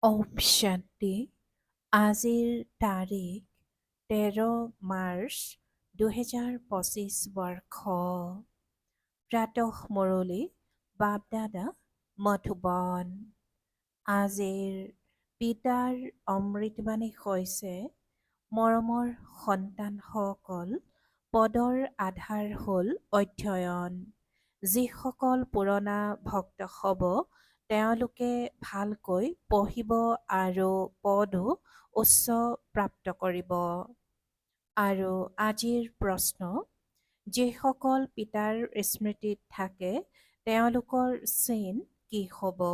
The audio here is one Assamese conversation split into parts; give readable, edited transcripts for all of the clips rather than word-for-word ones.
ওম শান্তি। আজিৰ তাৰিখ 13 মাৰ্চ 2025 বৰ্ষ। প্ৰাতঃ মুৰলী বাপদাদা মধুবন। আজিৰ পিতাৰ অমৃতবাণী হৈছে, মৰমৰ সন্তানসকল, পদৰ আধাৰ হ'ল অধ্যয়ন। যিসকল পুৰণা ভক্ত হ'ব, তেওঁলোকে ভালকৈ পঢ়িব আৰু পদো উচ্চ প্ৰাপ্ত কৰিব। আৰু আজিৰ প্ৰশ্ন, যিসকল পিতাৰ স্মৃতিত থাকে, তেওঁলোকৰ চিন কি হ'ব?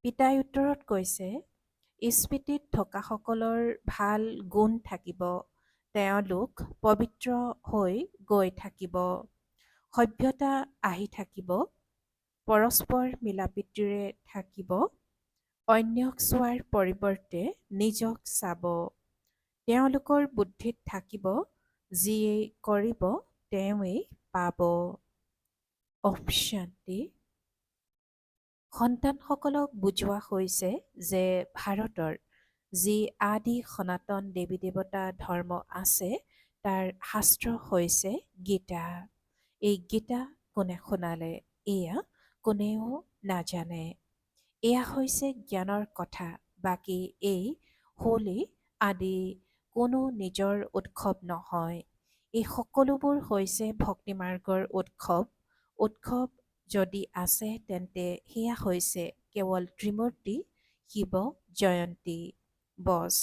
পিতাই উত্তৰত কৈছে, স্মৃতিত থকাসকলৰ ভাল গুণ থাকিব। তেওঁলোক পবিত্ৰ হৈ গৈ থাকিব। সভ্যতা আহি থাকিব। পৰস্পৰ মিলাপ্ৰীতিৰে থাকিব। অন্যক চোৱাৰ পৰিৱৰ্তে নিজক চাব। তেওঁলোকৰ বুদ্ধিত থাকিব, যিয়েই কৰিব তেওঁৱেই পাব। ওম শান্তি। সন্তানসকলক বুজোৱা হৈছে যে ভাৰতৰ যি আদি সনাতন দেৱী দেৱতা ধৰ্ম আছে, তাৰ শাস্ত্ৰ হৈছে গীতা। এই গীতা কোনে শুনালে, এয়া কোনেও নাজানে। এয়া হৈছে জ্ঞানৰ কথা। বাকী এই হোলী আদি কোনো নিজৰ উৎসৱ নহয়। এই সকলোবোৰ হৈছে ভক্তিমাৰ্গৰ উৎসৱ। উৎসৱ যদি আছে, তেন্তে সেয়া হৈছে কেৱল ত্ৰিমূৰ্তি শিৱ জয়ন্তী। বছ,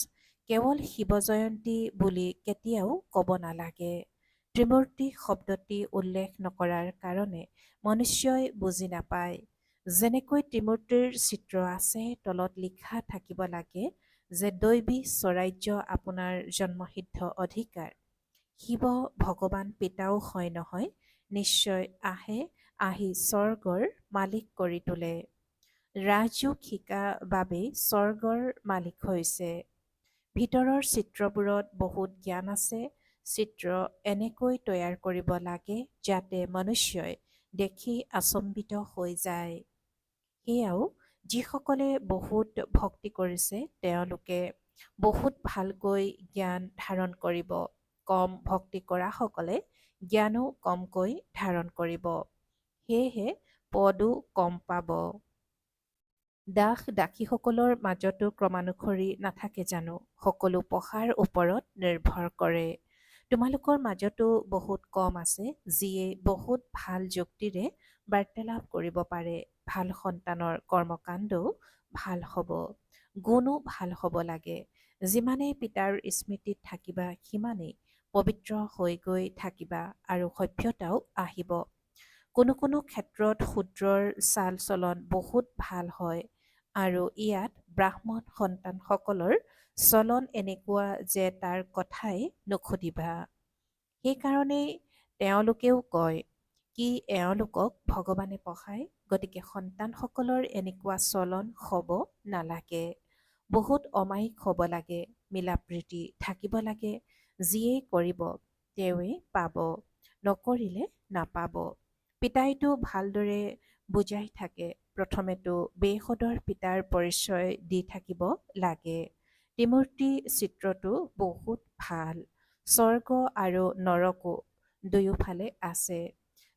কেৱল শিৱ জয়ন্তী বুলি কেতিয়াও ক'ব নালাগে। ত্ৰিমূৰ্তি শব্দটি উল্লেখ নকৰাৰ কাৰণে মনুষ্যই বুজি নাপায়। যেনেকৈ ত্ৰিমূৰ্তিৰ চিত্ৰ আছে, তলত লিখা থাকিব লাগে যে দৈৱী স্বৰাজ্য আপোনাৰ জন্মসিদ্ধ অধিকাৰ। শিৱ ভগৱান পিতাও হয় নহয়, নিশ্চয় আহি স্বৰ্গৰ মালিক কৰি তোলে। ৰাজযোগ শিকা বাবেই স্বৰ্গৰ মালিক হৈছে। ভিতৰৰ চিত্ৰবোৰত বহুত জ্ঞান আছে। চিত্ৰ এনেকৈ তৈয়াৰ কৰিব লাগে যাতে মনুষ্যই দেখি আচম্বিত হৈ যায়। সেয়াও যিসকলে বহুত ভক্তি কৰিছে, তেওঁলোকে বহুত ভালকৈ জ্ঞান ধাৰণ কৰিব। কম ভক্তি কৰাসকলে জ্ঞানো কমকৈ ধাৰণ কৰিব। সেয়েহে পদো কম পাব। দাস দাসীসকলৰ মাজতো ক্ৰমানুসৰি নাথাকে জানো? সকলো পঢ়াৰ ওপৰত নিৰ্ভৰ কৰে। তোমালোকৰ মাজতো বহুত কম আছে, যিয়ে বহুত ভাল যুক্তিৰে বাৰ্তালাপ কৰিব পাৰে। ভাল সন্তানৰ কৰ্মকাণ্ডও ভাল হ'ব। গুণো ভাল হ'ব লাগে। যিমানেই পিতাৰ স্মৃতিত থাকিবা, সিমানেই পবিত্ৰ হৈ গৈ থাকিবা আৰু সভ্যতাও আহিব। কোনো কোনো ক্ষেত্ৰত শূদ্ৰৰ চাল চলন বহুত ভাল হয়। আৰু ইয়াত ব্ৰাহ্মণ সন্তানসকলৰ চলন এনেকুৱা যে তাৰ কথাই নুসুধিবা। সেইকাৰণেই তেওঁলোকেও কয়, কি এওঁলোকক ভগৱানে পঢ়ায়, গতিকে সন্তানসকলৰ এনেকুৱা চলন হ'ব নালাগে। বহুত অমায়িক হ'ব লাগে, মিলাপ্ৰীতি থাকিব লাগে। যিয়েই কৰিব তেওঁৱেই পাব, নকৰিলে নাপাব। পিতাইটো ভালদৰে বুজাই থাকে। প্ৰথমেতো বেসদৰ পিতাৰ পৰিচয় দি থাকিব লাগে। ত্ৰিমূৰ্তি চিত্ৰটো বহুত ভাল। স্বৰ্গ আৰু নৰকো দুয়োফালে আছে।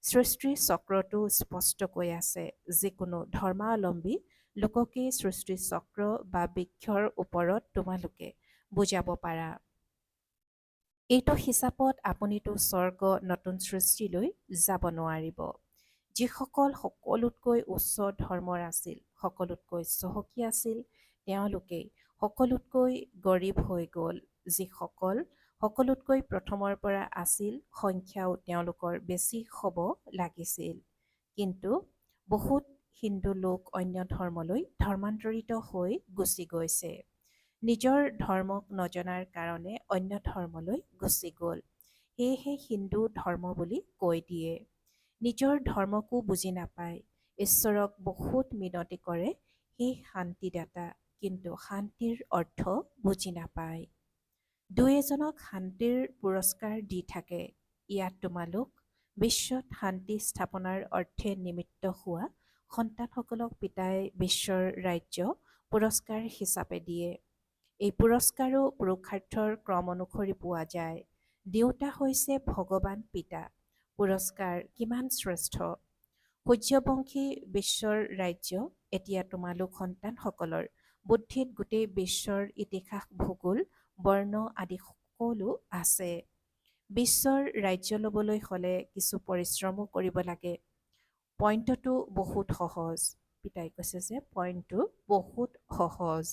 সৃষ্টি চক্ৰটো স্পষ্টকৈ আছে। যিকোনো ধৰ্মাৱলম্বী লোককেই সৃষ্টি চক্ৰ বা বৃক্ষৰ ওপৰত তোমালোকে বুজাব পাৰা। এইটো হিচাপত আপুনিতো স্বৰ্গ নতুন সৃষ্টিলৈ যাব নোৱাৰিব। যিসকল সকলোতকৈ উচ্চ ধৰ্মৰ আছিল, সকলোতকৈ চহকী আছিল, তেওঁলোকেই সকলোতকৈ গৰীব হৈ গ'ল। যিসকল সকলোতকৈ প্ৰথমৰ পৰা আছিল, সংখ্যাও তেওঁলোকৰ বেছি হ'ব লাগিছিল। কিন্তু বহুত হিন্দু লোক অন্য ধৰ্মলৈ ধৰ্মান্তৰিত হৈ গুচি গৈছে। নিজৰ ধৰ্মক নজনাৰ কাৰণে অন্য ধৰ্মলৈ গুচি গ'ল। সেয়েহে হিন্দু ধৰ্ম বুলি কৈ দিয়ে। নিজৰ ধৰ্মকো বুজি নাপায়। ঈশ্বৰক বহুত মিনতি কৰে, সেই শান্তিদাতা, কিন্তু শান্তিৰ অৰ্থ বুজি নাপায়। দুই এজনক শান্তিৰ পুৰস্কাৰ দি থাকে। ইয়াত তোমালোক বিশ্বত শান্তি স্থাপনাৰ অৰ্থে নিমিত্ত হোৱা সন্তানসকলক পিতাই বিশ্বৰ ৰাজ্য পুৰস্কাৰ হিচাপে দিয়ে। এই পুৰস্কাৰো পুৰুষাৰ্থৰ ক্ৰম অনুসৰি পোৱা যায়। দেউতা হৈছে ভগৱান পিতা। পুৰস্কাৰ কিমান শ্ৰেষ্ঠ! সূৰ্যবংশী বিশ্বৰ ৰাজ্য এতিয়া তোমালোক সন্তানসকলৰ। বুদ্ধিত গোটেই বিশ্বৰ ইতিহাস, ভূগোল, বৰ্ণ আদি সকলো আছে। বিশ্বৰ ৰাজ্য ল'বলৈ হ'লে কিছু পৰিশ্ৰমো কৰিব লাগে। পইণ্টটো বহুত সহজ। পিতাই কৈছে যে পইণ্টটো বহুত সহজ।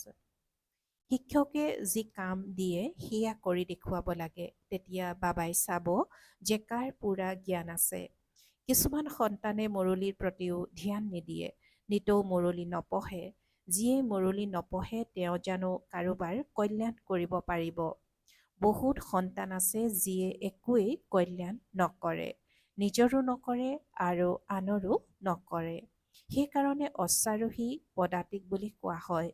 শিক্ষকে যি কাম দিয়ে সেয়া কৰি দেখুৱাব লাগে, তেতিয়া বাবাই চাব যে কাৰ পূৰা জ্ঞান আছে। কিছুমান সন্তানে মুৰলীৰ প্ৰতিও ধ্যান নিদিয়ে, নিতৌ মুৰলী নপঢ়ে। যিয়ে মুৰলী নপঢ়ে তেওঁ জানো কাৰোবাৰ কল্যাণ কৰিব পাৰিব? বহুত সন্তান আছে যিয়ে একোৱেই কল্যাণ নকৰে, নিজৰো নকৰে আৰু আনৰো নকৰে। সেইকাৰণে অশ্বাৰোহী পদাতিক বুলি কোৱা হয়।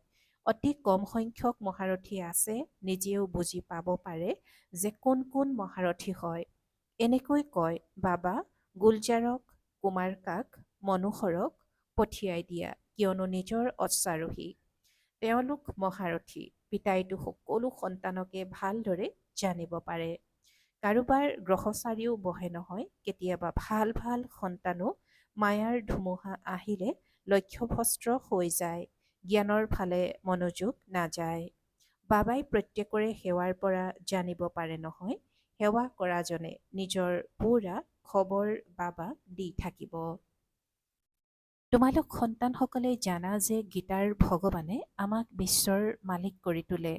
অতি কম সংখ্যক মহাৰথী আছে নিজেও বুজি পাব পাৰে যে কোন কোন মহাৰথী হয়। এনেকৈ কয়, বাবা গুলজাৰক, কুমাৰকাক, মনোহৰক পঠিয়াই দিয়া, কিয়নো নিজৰ অশ্বাৰোহী। তেওঁলোক মহাৰথী। পিতাইতো সকলো সন্তানকে ভালদৰে জানিব পাৰে। কাৰোবাৰ গ্ৰহচাৰীও বহে নহয়, কেতিয়াবা ভাল ভাল সন্তানো মায়াৰ ধুমুহা আহিলে লক্ষ্যভ্ৰষ্ট হৈ যায়, জ্ঞানৰ ফালে মনোযোগ নাযায়। বাবাই প্ৰত্যেকৰে সেৱাৰ পৰা জানিব পাৰে নহয়, সেৱা কৰাজনে নিজৰ পূৰা খবৰ বাবাক দি থাকিব। তোমালোক সন্তানসকলে জানা যে গীতাৰ ভগৱানে আমাক বিশ্বৰ মালিক কৰি তোলে।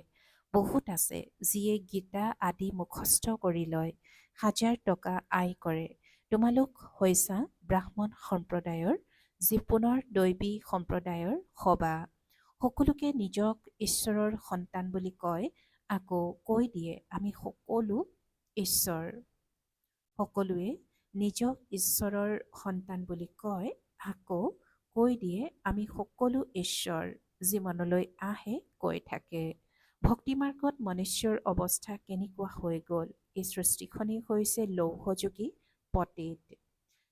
বহুত আছে যিয়ে গীতা আদি মুখস্থ কৰি লয়, হাজাৰ টকা আয় কৰে। তোমালোক হৈছা ব্ৰাহ্মণ সম্প্ৰদায়ৰ, যি পুনৰ দৈবী সম্প্ৰদায়ৰ সবা। সকলোকে নিজক ঈশ্বৰৰ সন্তান বুলি কয়, আকৌ কৈ দিয়ে আমি সকলো ঈশ্বৰ। সকলোৱে নিজক ঈশ্বৰৰ সন্তান বুলি কয়, আকৌ কৈ দিয়ে আমি সকলো ঈশ্বৰ। যি মনলৈ আহে কৈ থাকে। ভক্তিমাৰ্গত মনুষ্যৰ অৱস্থা কেনেকুৱা হৈ গ'ল? এই সৃষ্টিখনেই হৈছে লৌহযোগী পতিত।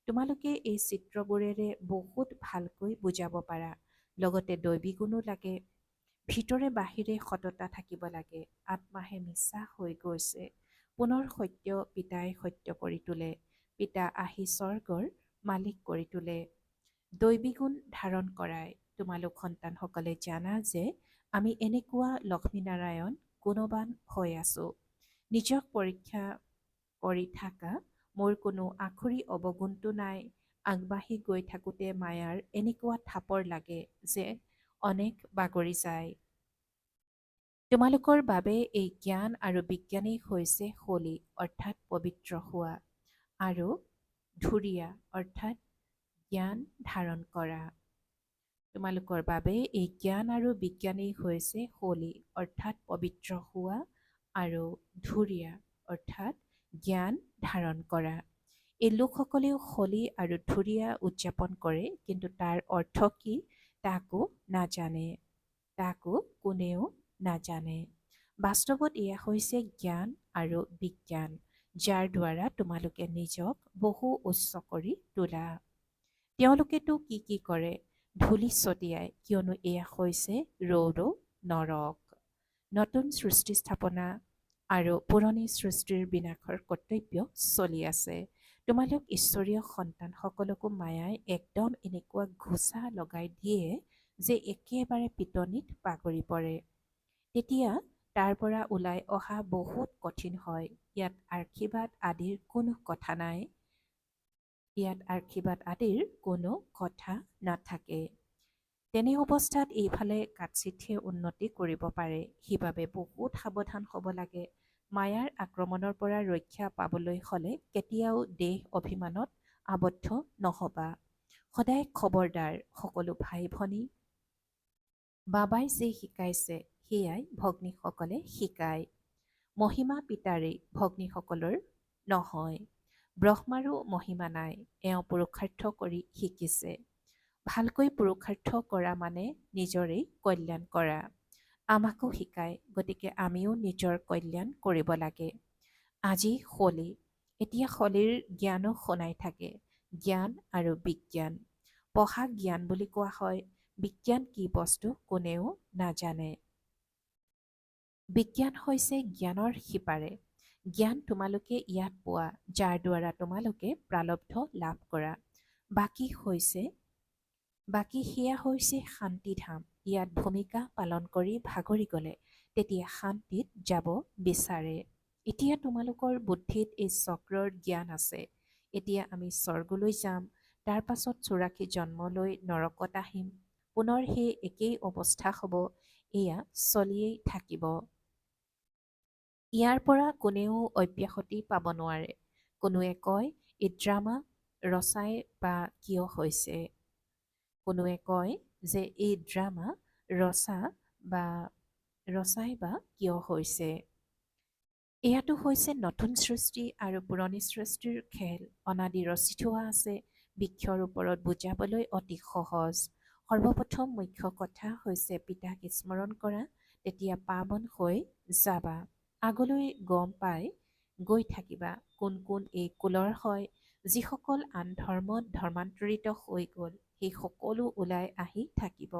তোমালোকে এই চিত্ৰবোৰেৰে বহুত ভালকৈ বুজাব পাৰা। লগতে দৈবী গুণো লাগে। ভিতৰে বাহিৰে সততা থাকিব লাগে। আত্মাহে মিছা হৈ গৈছে। পুনৰ সত্য পিতাই সত্য কৰি তোলে। পিতা আহি স্বৰ্গৰ মালিক কৰি তোলে। দৈবী গুণ ধাৰণ কৰাই। তোমালোক সন্তানসকলে জানা যে আমি এনেকুৱা লক্ষ্মীনাৰায়ণ গুণৱান হৈ আছো। নিজক পৰীক্ষা কৰি থাকা, মোৰ কোনো আখৰি অৱগুণটো নাই। আগবাঢ়ি গৈ থাকোঁতে মায়াৰ এনেকুৱা থাপৰ লাগে যে অনেক বাগৰি যায়। তোমালোকৰ বাবে এই জ্ঞান আৰু বিজ্ঞানেই হৈছে হোলী অৰ্থাৎ পবিত্ৰ হোৱা, আৰু ধুৰীয়া অৰ্থাৎ জ্ঞান ধাৰণ কৰা। তোমালোকৰ বাবে এই জ্ঞান আৰু বিজ্ঞানেই হৈছে হোলী অৰ্থাৎ পবিত্ৰ হোৱা আৰু ধুৰীয়া অৰ্থাৎ জ্ঞান ধাৰণ কৰা। এই লোকসকলেও হোলী আৰু ধুৰীয়া উদযাপন কৰে, কিন্তু তাৰ অৰ্থ কি তাকো নাজানে, তাকো কোনেও নাজানে। বাস্তৱত এয়া হৈছে জ্ঞান আৰু বিজ্ঞান, যাৰ দ্বাৰা তোমালোকে নিজক বহু উচ্চ কৰি তোলা। তেওঁলোকেতো কি কৰে? ধূলি ছটিয়াই, কিয়নো এয়া হৈছে ৰৌৰৌ নৰক। নতুন সৃষ্টি স্থাপনা আৰু পুৰণি সৃষ্টিৰ বিনাশৰ কৰ্তব্য চলি আছে। তোমালোক ঈশ্বৰীয় সন্তানসকলকো মায়াই একদম এনেকুৱা ঘোচা লগাই দিয়ে যে একেবাৰে পিটনিত বাগৰি পৰে। তেতিয়া তাৰ পৰা ওলাই অহা বহুত কঠিন হয়। ইয়াত আশীৰ্বাদ আদিৰ কোনো কথা নাই। ইয়াত আশীৰ্বাদ আদিৰ কোনো কথা নাথাকে। তেনে অৱস্থাত এইফালে কাৎচিতহে উন্নতি কৰিব পাৰে। সেইবাবে বহুত সাৱধান হ'ব লাগে। মায়াৰ আক্ৰমণৰ পৰা ৰক্ষা পাবলৈ হ'লে কেতিয়াও দেহ অভিমানত আবদ্ধ নহবা। সদায় খবৰদাৰ। সকলো ভাই ভনী বাবাই যি শিকাইছে সেয়াই ভগ্নীসকলে শিকায়। মহিমা পিতাৰেই, ভগ্নীসকলৰ নহয়। ব্ৰহ্মাৰো মহিমা নাই, এওঁ পুৰুষাৰ্থ কৰি শিকিছে। ভালকৈ পুৰুষাৰ্থ কৰা মানে নিজৰেই কল্যাণ কৰা। আমাকো শিকায়, গতিকে আমিও নিজৰ কল্যাণ কৰিব লাগে। আজি হোলী, এতিয়া হোলীৰ জ্ঞানো শুনাই থাকে। জ্ঞান আৰু বিজ্ঞান। পঢ়া জ্ঞান বুলি কোৱা হয়। বিজ্ঞান কি বস্তু কোনেও নাজানে। বিজ্ঞান হৈছে জ্ঞানৰ সিপাৰে। জ্ঞান তোমালোকে ইয়াত পোৱা, যাৰ দ্বাৰা তোমালোকে প্ৰাৰব্ধ লাভ কৰা। বাকী সেয়া হৈছে শান্তিধাম। ইয়াত ভূমিকা পালন কৰি ভাগৰি গ'লে তেতিয়া শান্তিত যাব বিচাৰে। এতিয়া তোমালোকৰ বুদ্ধিত এই চক্ৰৰ জ্ঞান আছে। এতিয়া আমি স্বৰ্গলৈ যাম, তাৰ পাছত 84 জন্ম লৈ নৰকত আহিম, পুনৰ সেই একেই অৱস্থা হ'ব, এয়া চলিয়েই থাকিব। ইয়াৰ পৰা কোনেও অব্যাহতি পাব নোৱাৰে। কোনোৱে কয় এই ড্ৰামা ৰচাই বা কিয় হৈছে। কোনোৱে কয় যে এই ড্ৰামা ৰচাই বা কিয় হৈছে। এয়াতো হৈছে নতুন সৃষ্টি আৰু পুৰণি সৃষ্টিৰ খেল। অনাদি ৰচি থোৱা আছে, বৃক্ষৰ ওপৰত বুজাবলৈ অতি সহজ। সৰ্বপ্ৰথম মুখ্য কথা হৈছে পিতাক স্মৰণ কৰা, তেতিয়া পাৱন হৈ যাবা। আগলৈ গম পাই গৈ থাকিবা কোন কোন এই কুলৰ হয়। যিসকল আন ধৰ্মত ধৰ্মান্তৰিত হৈ গ'ল, সেই সকলো ওলাই আহি থাকিব।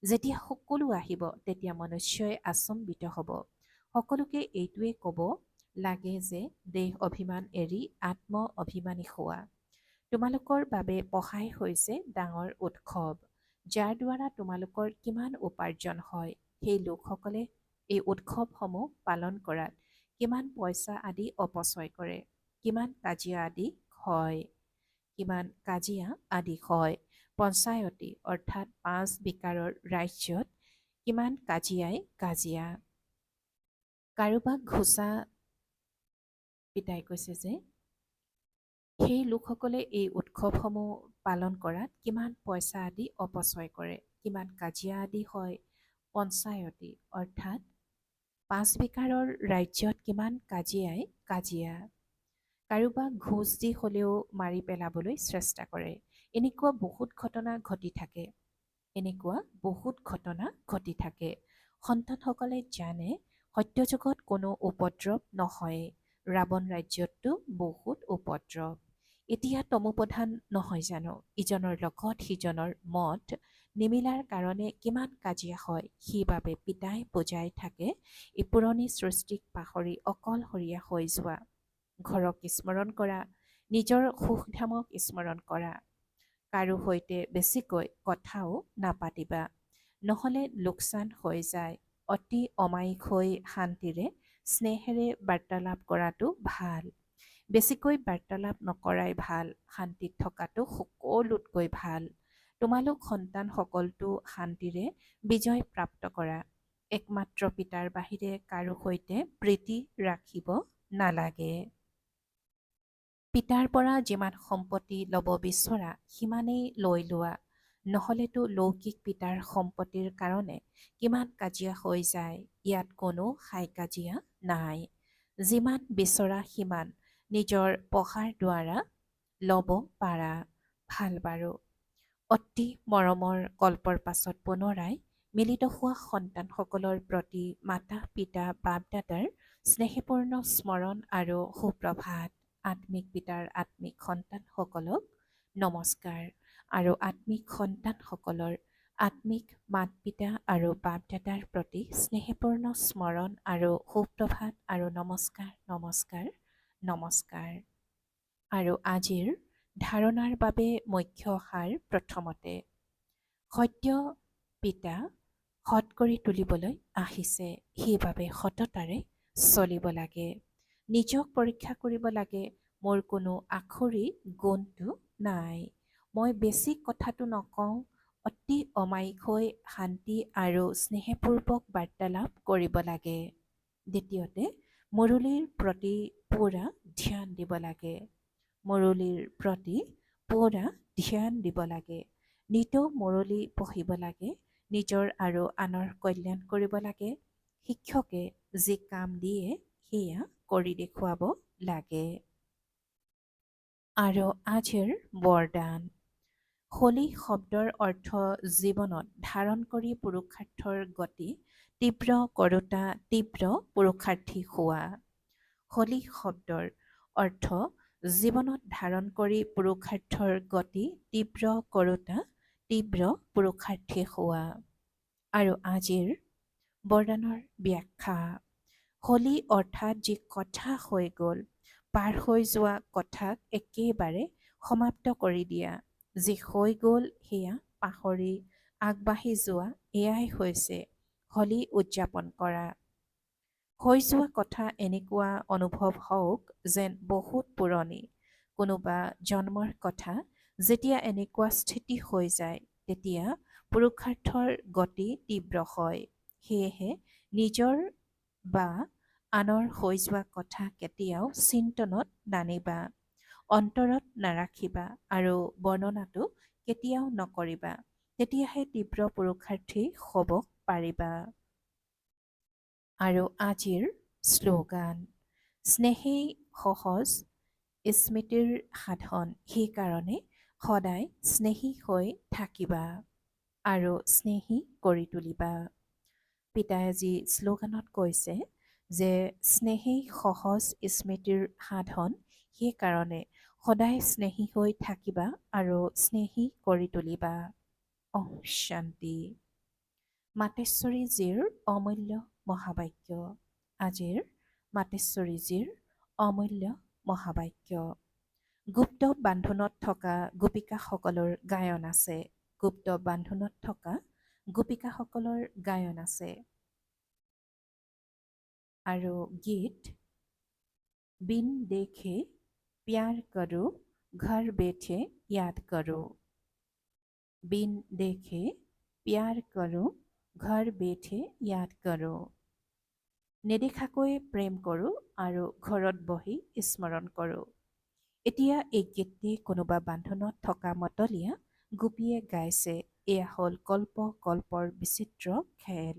যেতিয়া সকলো আহিব তেতিয়া মনুষ্যই আচম্বিত হ'ব। সকলোকে এইটোৱে ক'ব লাগে যে দেহ অভিমান এৰি আত্ম অভিমানী হোৱা। তোমালোকৰ বাবে পঢ়াই হৈছে ডাঙৰ উৎসৱ, যাৰ দ্বাৰা তোমালোকৰ কিমান উপাৰ্জন হয়। সেই লোকসকলে এই উৎসৱসমূহ পালন কৰাত কিমান পইচা আদি অপচয় কৰে, কিমান কাজিয়া আদি হয়। পঞ্চায়তী অৰ্থাৎ 5 বিকাৰৰ ৰাজ্যত কিমান কাজিয়া। কাৰোবাক ঘোচা পিতাই কৈছে যে সেই লোকসকলে এই উৎসৱসমূহ পালন কৰাত কিমান পইচা আদি অপচয় কৰে, কিমান কাজিয়া আদি হয়। পঞ্চায়তী অৰ্থাৎ 5 বিকাৰৰ ৰাজ্যত কিমান কাজিয়া। কাৰোবাক ঘোচ দি হ'লেও মাৰি পেলাবলৈ চেষ্টা কৰে। এনেকুৱা বহুত ঘটনা ঘটি থাকে। সন্তানসকলে জানে সত্যযুগত কোনো উপদ্ৰৱ নহয়। ৰাৱণ ৰাজ্যততো বহুত উপদ্ৰৱ। এতিয়া তমোপ্ৰধান নহয় জানো? ইজনৰ লগত সিজনৰ মত নিমিলাৰ কাৰণে কিমান কাজিয়া হয়। সেইবাবে পিতাই বুজাই থাকে এই পুৰণি সৃষ্টিক পাহৰি অকলশৰীয়া হৈ যোৱা। ঘৰক স্মৰণ কৰা, নিজৰ সুখধামক স্মৰণ কৰা। কাৰো সৈতে বেছিকৈ কথাও নাপাতিবা, নহ'লে লোকচান হৈ যায়। অতি অমায়িক হৈ শান্তিৰে স্নেহেৰে বাৰ্তালাপ কৰাটো ভাল। বেছিকৈ বাৰ্তালাপ নকৰাই ভাল। শান্তিত থকাটো সকলোতকৈ ভাল। তোমালোক সন্তানসকলটো শান্তিৰে বিজয় প্ৰাপ্ত কৰা। একমাত্ৰ পিতাৰ বাহিৰে কাৰো সৈতে প্ৰীতি ৰাখিব নালাগে। পিতাৰ পৰা যিমান সম্পত্তি ল'ব বিচৰা সিমানেই লৈ লোৱা, নহ'লেতো লৌকিক পিতাৰ সম্পত্তিৰ কাৰণে কিমান কাজিয়া হৈ যায়। ইয়াত কোনো হাই কাজিয়া নাই। যিমান বিচৰা সিমান নিজৰ পঢ়াৰ দ্বাৰা ল'ব পাৰা। ভাল বাৰু। অতি মৰমৰ কল্পৰ পাছত পুনৰাই মিলিত হোৱা সন্তানসকলৰ প্ৰতি মাতা পিতা বাপ দাদাৰ স্নেহপূৰ্ণ স্মৰণ আৰু সুপ্ৰভাত। আত্মিক পিতাৰ আত্মিক সন্তানসকলক নমস্কাৰ আৰু আত্মিক সন্তানসকলৰ আত্মিক মাত পিতা আৰু বাপ দাদাৰ প্ৰতি স্নেহপূৰ্ণ স্মৰণ আৰু সুপ্ৰভাত আৰু নমস্কাৰ। আৰু আজিৰ ধাৰণাৰ বাবে মুখ্য সাৰ প্ৰথমতে, সত্য পিতা সৎ কৰি তুলিবলৈ আহিছে, সেইবাবে সততাৰে চলিব লাগে। নিজক পৰীক্ষা কৰিব লাগে, মোৰ কোনো আখৰি গুণটো নাই। মই বেছি কথাটো নকওঁ, অতি অমায়িক হৈ শান্তি আৰু স্নেহপূৰ্বক বাৰ্তালাপ কৰিব লাগে। দ্বিতীয়তে, মুৰলীৰ প্ৰতি পূৰা ধ্যান দিব লাগে। নিতৌ মুৰলী পঢ়িব লাগে, নিজৰ আৰু আনৰ কল্যাণ কৰিব লাগে। শিক্ষকে যি কাম দিয়ে সেয়া কৰি দেখুৱাব লাগে। আৰু আজিৰ বৰদান। হোলী শব্দৰ অৰ্থ জীৱনত ধাৰণ কৰি পুৰুষাৰ্থৰ গতি তীব্ৰ কৰোঁতা, তীব্ৰ পুৰুষাৰ্থী হোৱা। হোলী শব্দৰ অৰ্থ জীৱনত ধাৰণ কৰি পুৰুষাৰ্থৰ গতি তীব্ৰ কৰোঁতা, তীব্ৰ পুৰুষাৰ্থী হোৱা। আৰু আজিৰ বৰদানৰ ব্যাখ্যা। হোলী অৰ্থাৎ যি কথা হৈ গ'ল, পাৰ হৈ যোৱা কথাক একেবাৰে সমাপ্ত কৰি দিয়া। যি হৈ গ'ল সেয়া পাহৰি আগবাঢ়ি যোৱা, এয়াই হৈছে হোলী উদযাপন কৰা। হৈ যোৱা কথা এনেকুৱা অনুভৱ হওক যেন বহুত পুৰণি কোনোবা জন্মৰ কথা। যেতিয়া এনেকুৱা স্থিতি হৈ যায় তেতিয়া পুৰুষাৰ্থৰ গতি তীব্ৰ হয়। সেয়েহে নিজৰ বা আনৰ হৈ যোৱা কথা কেতিয়াও চিন্তনত নানিবা, অন্তৰত নাৰাখিবা আৰু বৰ্ণনাটো কেতিয়াও নকৰিবা। তেতিয়াহে তীব্ৰ পুৰুষাৰ্থী হ'ব পাৰিবা। আৰু আজিৰ শ্লোগান। স্নেহেই সহজ স্মৃতিৰ সাধন, সেইকাৰণে সদায় স্নেহী হৈ থাকিবা আৰু স্নেহী কৰি তুলিবা। পিতাই আজি শ্লোগানত কৈছে যে স্নেহেই সহজ স্মৃতিৰ সাধন, সেইকাৰণে সদায় স্নেহী হৈ থাকিবা আৰু স্নেহী কৰি তুলিবা। শান্তি। মাতেশ্বৰীজীৰ অমূল্য মহাবাক্য। আজিৰ মাতেশ্বৰীজীৰ অমূল্য মহাবাক্য। গুপ্ত বান্ধোনত থকা গোপিকাসকলৰ গায়ন আছে। গুপ্ত বান্ধোনত থকা গোপিকাসকলৰ গায়ন আছে। আৰু গীত। बिन देखे प्यार करो घर बैठे याद करो। बिन देखे प्यार करो घर बैठे याद करो। নেদেখাকৈ প্ৰেম কৰোঁ আৰু ঘৰত বহি স্মৰণ কৰোঁ। এতিয়া এই গীতটি কোনোবা বান্ধোনত থকা মতলীয়া গোপীয়ে গাইছে। এয়া হ'ল কল্পৰ বিচিত্ৰ খেল।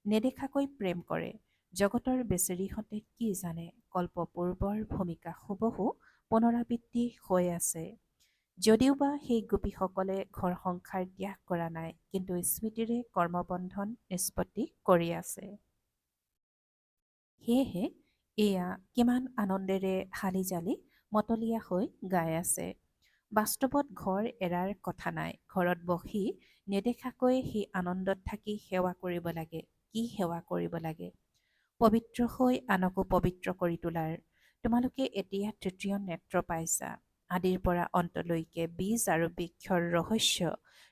নেদেখাকৈ প্ৰেম কৰে। জগতৰ বেচেৰিহঁতে কি জানে, কল্পপূৰ্বৰ ভূমিকা হুবহু পুনৰাবৃত্তি হৈ আছে। যদিওবা সেই গোপীসকলে ঘৰ সংসাৰ ত্যাগ কৰা নাই, কিন্তু স্মৃতিৰে কৰ্মবন্ধন নিষ্পত্তি কৰি আছে। সেয়েহে এয়া কিমান আনন্দেৰে হালি জালি মতলীয়া হৈ গাই আছে। বাস্তৱত ঘৰ এৰাৰ কথা নাই। ঘৰত বহি নেদেখাকৈ সেই আনন্দত থাকি সেৱা কৰিব লাগে। কি সেৱা কৰিব লাগে? পবিত্ৰ হৈ আনকো পবিত্ৰ কৰি তোলাৰ। তোমালোকে এতিয়া তৃতীয় নেত্ৰ পাইছা। আদিৰ পৰা অন্তলৈকে বীজ আৰু বৃক্ষৰ ৰহস্য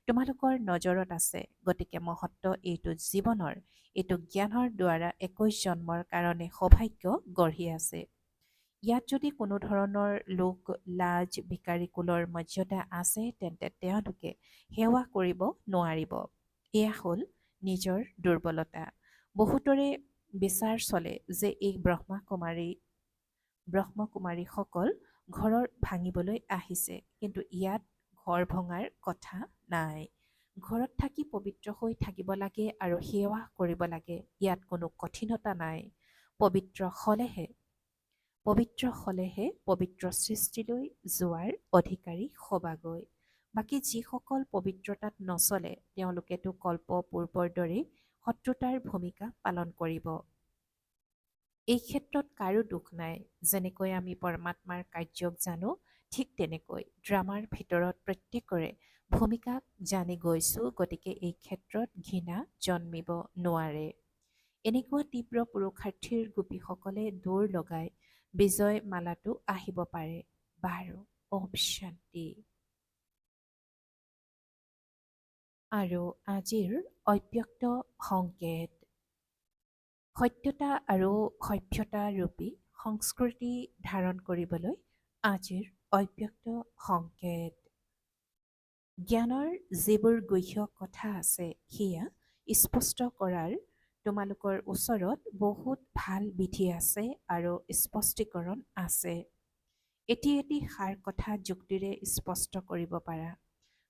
তোমালোকৰ নজৰত আছে। গতিকে মহত্ব এইটো জীৱনৰ, এইটো জ্ঞানৰ দ্বাৰা 21 জন্মৰ কাৰণে সৌভাগ্য গঢ়ি আছে। ইয়াত যদি কোনো ধৰণৰ লোক লাজ ভিকাৰী কুলৰ মৰ্যাদা আছে, তেন্তে তেওঁলোকে সেৱা কৰিব নোৱাৰিব। এয়া হ'ল নিজৰ দুৰ্বলতা। বহুতৰে বিচাৰ চলে যে এই ব্ৰহ্মকুমাৰীসকল ঘৰৰ ভাঙিবলৈ আহিছে, কিন্তু ইয়াত ঘৰ ভঙাৰ কথা নাই। ঘৰত থাকি পবিত্ৰ হৈ থাকিব লাগে আৰু সেৱা কৰিব লাগে। ইয়াত কোনো কঠিনতা নাই। পবিত্ৰ হ'লেহে পবিত্ৰ সৃষ্টিলৈ যোৱাৰ অধিকাৰী হ'বাগৈ। বাকী যিসকল পবিত্ৰতাত নচলে, তেওঁলোকেতো কল্পপূৰ্বৰ দৰেই শত্ৰুতাৰ ভূমিকা পালন কৰিব। এই ক্ষেত্ৰত কাৰো দুখ নাই। যেনেকৈ আমি পৰমাত্মাৰ কাৰ্যক জানো, ঠিক তেনেকৈ ড্ৰামাৰ ভিতৰত প্ৰত্যেকৰে ভূমিকাক জানি গৈছো। গতিকে এই ক্ষেত্ৰত ঘৃণা জন্মিব নোৱাৰে। এনেকুৱা তীব্ৰ পুৰুষাৰ্থীৰ গোপীসকলে দৌৰ লগাই বিজয় মালাটো আহিব পাৰে। বাৰু শান্তি। আৰু আজিৰ অব্যক্ত সংকেত। সত্যতা আৰু সভ্যতা ৰূপী সংস্কৃতি ধাৰণ কৰিবলৈ আজিৰ অব্যক্ত সংকেত। জ্ঞানৰ যিবোৰ গুহ্য কথা আছে, সেয়া স্পষ্ট কৰাৰ তোমালোকৰ ওচৰত বহুত ভাল বিধি আছে আৰু স্পষ্টীকৰণ আছে। এটি এটি সাৰ কথা যুক্তিৰে স্পষ্ট কৰিব পাৰা।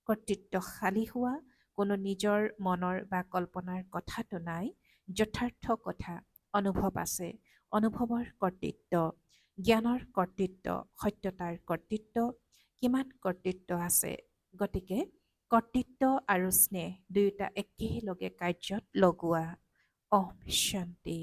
কৰ্তৃত্বশালী হোৱা কোনো নিজৰ মনৰ বা কল্পনাৰ কথাটো নাই। যথাৰ্থ কথা, অনুভৱ আছে। অনুভৱৰ কৰ্তৃত্ব, জ্ঞানৰ কৰ্তৃত্ব, সত্যতাৰ কৰ্তৃত্ব, কিমান কৰ্তৃত্ব আছে। গতিকে কৰ্তৃত্ব আৰু স্নেহ দুয়োটা একেলগে কাৰ্যত লগোৱা। শান্তি।